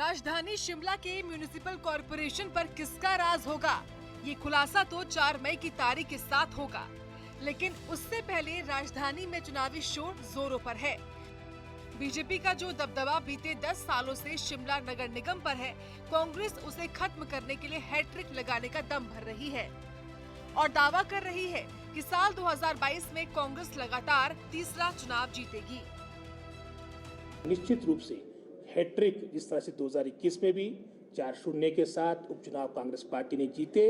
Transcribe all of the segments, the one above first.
राजधानी शिमला के municipal corporation पर किसका राज होगा, ये खुलासा तो 4 मई की तारीख के साथ होगा। लेकिन उससे पहले राजधानी में चुनावी शोर जोरों पर है। बीजेपी का जो दबदबा बीते 10 सालों से शिमला नगर निगम पर है, कांग्रेस उसे खत्म करने के लिए हैट्रिक लगाने का दम भर रही है और दावा कर रही है कि साल 2022 में कांग्रेस लगातार तीसरा चुनाव जीतेगी। निश्चित रूप से हैट्रिक जिस तरह से 2021 में भी 4-0 के साथ उपचुनाव कांग्रेस पार्टी ने जीते,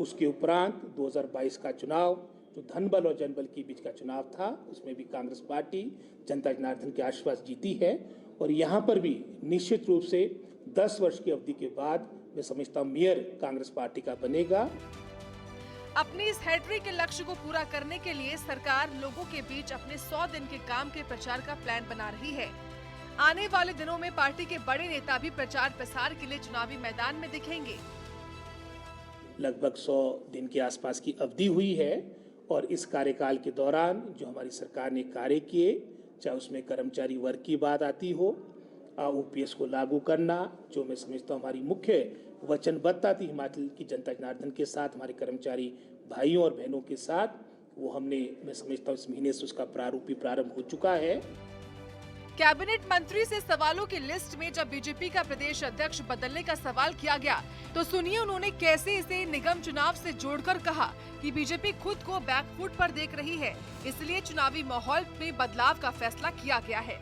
उसके उपरांत 2022 का चुनाव जो धनबल और जनबल के बीच का चुनाव था, उसमें भी कांग्रेस पार्टी जनता जनार्दन के आशीर्वाद जीती है। और यहाँ पर भी निश्चित रूप से 10 वर्ष की अवधि के बाद मैं समझता हूँ मेयर कांग्रेस पार्टी का बनेगा। अपनी इस हैट्रिक के लक्ष्य को पूरा करने के लिए सरकार लोगों के बीच अपने 100 दिन के काम के प्रचार का प्लान बना रही है। आने वाले दिनों में पार्टी के बड़े नेता भी प्रचार प्रसार के लिए चुनावी मैदान में दिखेंगे। लगभग 100 दिन के आसपास की अवधि हुई है और इस कार्यकाल के दौरान जो हमारी सरकार ने कार्य किए, चाहे उसमें कर्मचारी वर्ग की बात आती हो, ओपीएस को लागू करना, जो मैं समझता हूँ हमारी मुख्य वचनबद्धता थी हिमाचल की जनता जनार्दन के साथ, हमारे कर्मचारी भाइयों और बहनों के साथ, वो हमने मैं समझता हूँ इस महीने से उसका प्रारंभ हो चुका है। कैबिनेट मंत्री से सवालों की लिस्ट में जब बीजेपी का प्रदेश अध्यक्ष बदलने का सवाल किया गया, तो सुनिए उन्होंने कैसे इसे निगम चुनाव से जोड़कर कहा कि बीजेपी खुद को बैकफुट पर देख रही है, इसलिए चुनावी माहौल में बदलाव का फैसला किया गया है।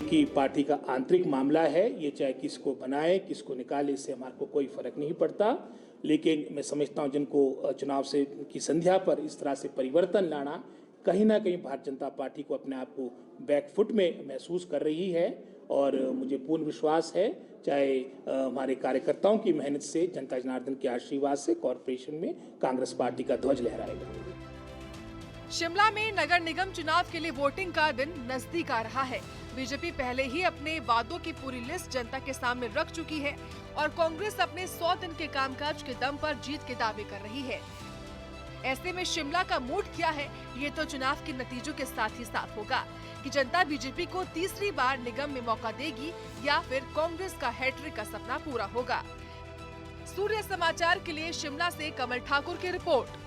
कि पार्टी का आंतरिक मामला है, ये चाहे किसको बनाए किसको निकाले, इससे हमारे को कोई फर्क नहीं पड़ता। लेकिन मैं समझता हूँ जिनको चुनाव से की संध्या पर इस तरह से परिवर्तन लाना, कहीं ना कहीं भारतीय जनता पार्टी को अपने आप को बैकफुट में महसूस कर रही है। और मुझे पूर्ण विश्वास है, चाहे हमारे कार्यकर्ताओं की मेहनत से, जनता जनार्दन के आशीर्वाद से कॉरपोरेशन में कांग्रेस पार्टी का ध्वज लहराएगा। शिमला में नगर निगम चुनाव के लिए वोटिंग का दिन नजदीक आ रहा है। बीजेपी पहले ही अपने वादों की पूरी लिस्ट जनता के सामने रख चुकी है और कांग्रेस अपने 100 दिन के कामकाज के दम पर जीत के दावे कर रही है। ऐसे में शिमला का मूड क्या है, ये तो चुनाव के नतीजों के साथ ही साफ होगा कि जनता बीजेपी को तीसरी बार निगम में मौका देगी या फिर कांग्रेस का हैट्रिक का सपना पूरा होगा। सूर्य समाचार के लिए शिमला से कमल ठाकुर की रिपोर्ट।